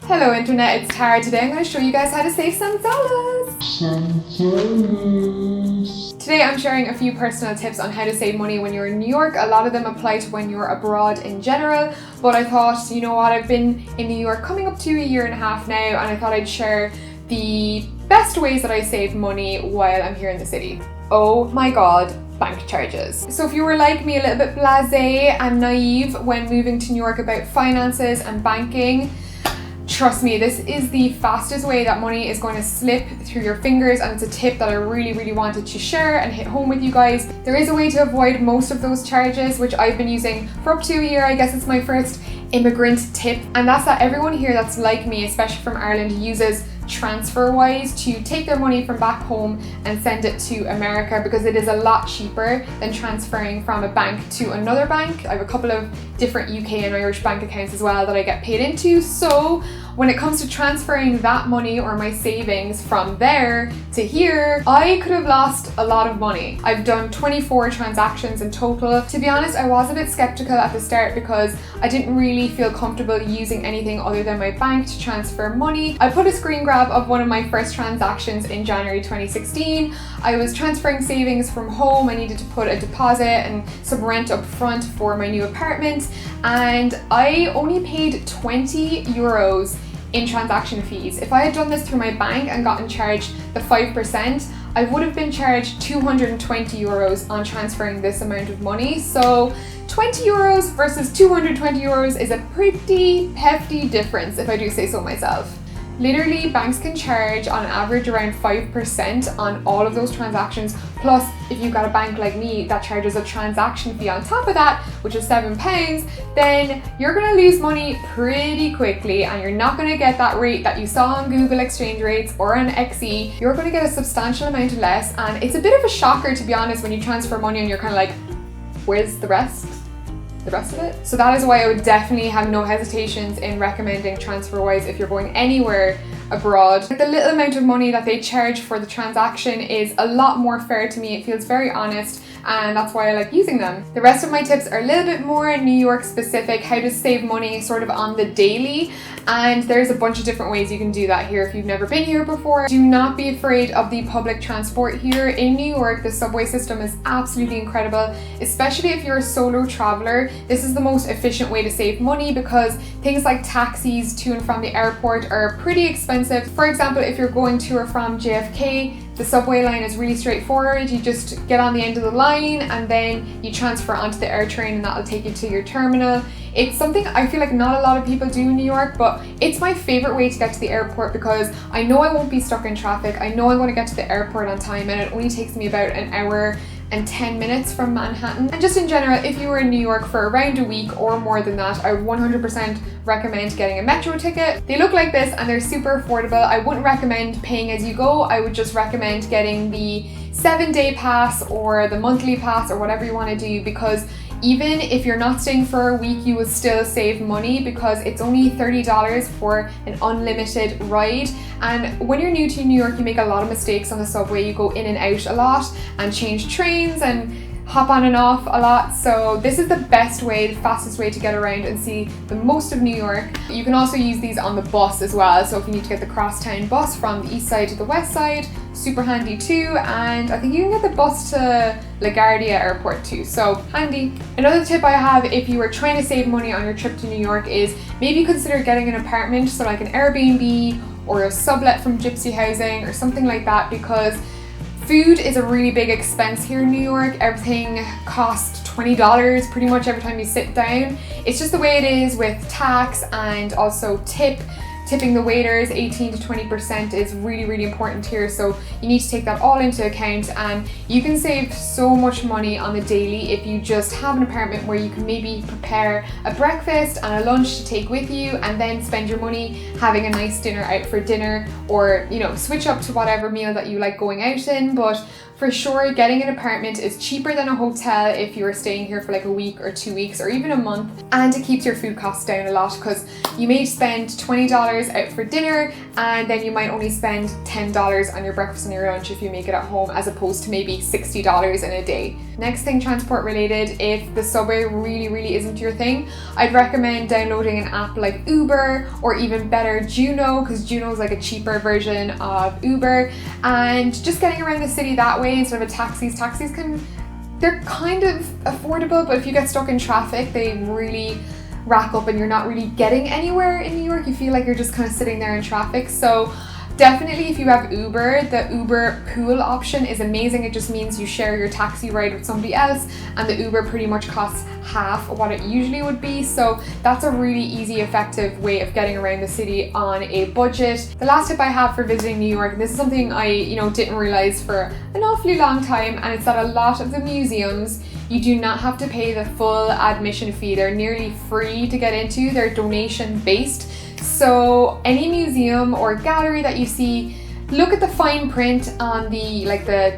Hello internet, it's Tara. Today I'm going to show you guys how to save some dollars. Today I'm sharing a few personal tips on how to save money when you're in New York. A lot of them apply to when you're abroad in general, but I thought, you know what, I've been in New York coming up to a year and a half now, and I thought I'd share the best ways that I save money while I'm here in the city. Oh my god, bank charges. So if you were like me, a little bit blasé and naive when moving to New York about finances and banking, trust me, this is the fastest way that money is going to slip through your fingers, and it's a tip that I really wanted to share and hit home with you guys. There is a way to avoid most of those charges, which I've been using for up to a year. I guess it's my first immigrant tip, and that's that everyone here that's like me, especially from Ireland, uses TransferWise to take their money from back home and send it to America, because it is a lot cheaper than transferring from a bank to another bank. I have a couple of different UK and Irish bank accounts as well that I get paid into, so when it comes to transferring that money or my savings from there to here, I could have lost a lot of money. I've done 24 transactions in total. To be honest, I was a bit skeptical at the start because I didn't really feel comfortable using anything other than my bank to transfer money. I put a screen grab of one of my first transactions in January 2016. I was transferring savings from home. I needed to put a deposit and some rent up front for my new apartment, and I only paid 20 euros in transaction fees. If I had done this through my bank and gotten charged the 5%, I would have been charged 220 euros on transferring this amount of money. So 20 euros versus 220 euros is a pretty hefty difference, if I do say so myself. Literally, banks can charge on average around 5% on all of those transactions. Plus, if you've got a bank like me that charges a transaction fee on top of that, which is £7, then you're gonna lose money pretty quickly, and you're not gonna get that rate that you saw on Google exchange rates or on XE. You're gonna get a substantial amount less, and it's a bit of a shocker, to be honest, when you transfer money and you're kind of like, where's the rest of it? So that is why I would definitely have no hesitations in recommending TransferWise if you're going anywhere abroad. The little amount of money that they charge for the transaction is a lot more fair to me. It feels very honest, and that's why I like using them. The rest of my tips are a little bit more New York specific, how to save money sort of on the daily, and there's a bunch of different ways you can do that here if you've never been here before. Do not be afraid of the public transport here in New York. The subway system is absolutely incredible, especially if you're a solo traveler. This is the most efficient way to save money because things like taxis to and from the airport are pretty expensive. For example, if you're going to or from JFK, the subway line is really straightforward. You just get on the end of the line and then you transfer onto the air train, and that'll take you to your terminal. It's something I feel like not a lot of people do in New York, but it's my favorite way to get to the airport because I know I won't be stuck in traffic. I know I'm going to get to the airport on time, and it only takes me about an hour and 10 minutes from Manhattan. And just in general, if you were in New York for around a week or more than that, I 100% recommend getting a metro ticket. They look like this and they're super affordable. I wouldn't recommend paying as you go. I would just recommend getting the 7-day pass or the monthly pass or whatever you want to do, because even if you're not staying for a week, you will still save money because it's only $30 for an unlimited ride. And when you're new to New York, you make a lot of mistakes on the subway. You go in and out a lot and change trains and hop on and off a lot. So this is the best way, the fastest way to get around and see the most of New York. You can also use these on the bus as well. So if you need to get the crosstown bus from the east side to the west side, super handy too. And I think you can get the bus to LaGuardia Airport too, so handy. Another tip I have if you are trying to save money on your trip to New York is maybe consider getting an apartment, so like an Airbnb or a sublet from Gypsy Housing or something like that, because food is a really big expense here in New York. Everything costs $20 pretty much every time you sit down. It's just the way it is with tax, and also tipping the waiters 18 to 20% is really important here, so you need to take that all into account. And you can save so much money on the daily if you just have an apartment where you can maybe prepare a breakfast and a lunch to take with you, and then spend your money having a nice dinner out for dinner, or you know, switch up to whatever meal that you like going out in. But For sure, getting an apartment is cheaper than a hotel if you're staying here for like a week or 2 weeks or even a month, and it keeps your food costs down a lot because you may spend $20 out for dinner and then you might only spend $10 on your breakfast and your lunch if you make it at home, as opposed to maybe $60 in a day. Next thing, transport related, if the subway really isn't your thing, I'd recommend downloading an app like Uber, or even better, Juno, because Juno is like a cheaper version of Uber, and just getting around the city that way instead of a taxis. They're kind of affordable, but if you get stuck in traffic, they really rack up and you're not really getting anywhere in New York. You feel like you're just kind of sitting there in traffic. So definitely, if you have Uber, the Uber pool option is amazing. It just means you share your taxi ride with somebody else, and the Uber pretty much costs half of what it usually would be. So that's a really easy, effective way of getting around the city on a budget. The last tip I have for visiting New York, and this is something I didn't realize for an awfully long time, and it's that a lot of the museums, you do not have to pay the full admission fee. They're nearly free to get into. They're donation based. So any museum or gallery that you see, look at the fine print on the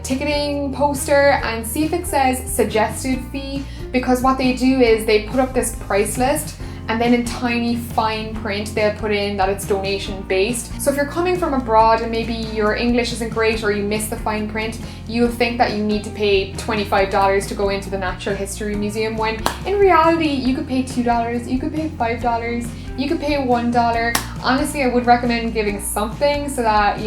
ticketing poster and see if it says suggested fee, because what they do is they put up this price list and then in tiny fine print they'll put in that it's donation based. So if you're coming from abroad and maybe your English isn't great or you miss the fine print, you'll think that you need to pay $25 to go into the Natural History Museum, when in reality you could pay $2, you could pay $5, you could pay $1. Honestly, I would recommend giving something so that,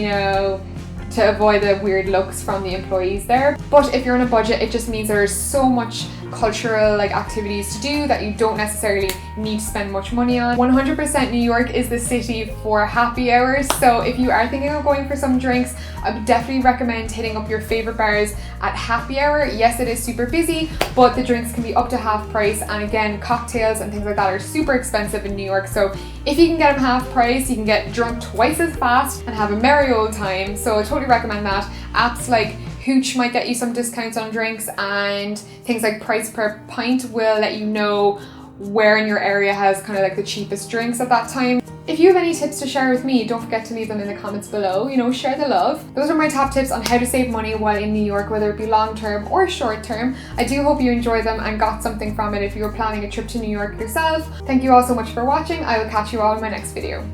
to avoid the weird looks from the employees there. But if you're on a budget, it just means there's so much cultural activities to do that you don't necessarily need to spend much money on. 100% New York is the city for happy hours, so if you are thinking of going for some drinks, I would definitely recommend hitting up your favorite bars at happy hour. Yes, it is super busy, but the drinks can be up to half price, and again, cocktails and things like that are super expensive in New York, so if you can get them half price, you can get drunk twice as fast and have a merry old time. So I totally recommend that. Apps like Hooch might get you some discounts on drinks, and things like Price Per Pint will let you know where in your area has kind of the cheapest drinks at that time. If you have any tips to share with me, don't forget to leave them in the comments below. Share the love. Those are my top tips on how to save money while in New York, whether it be long term or short term. I do hope you enjoyed them and got something from it if you were planning a trip to New York yourself. Thank you all so much for watching. I will catch you all in my next video.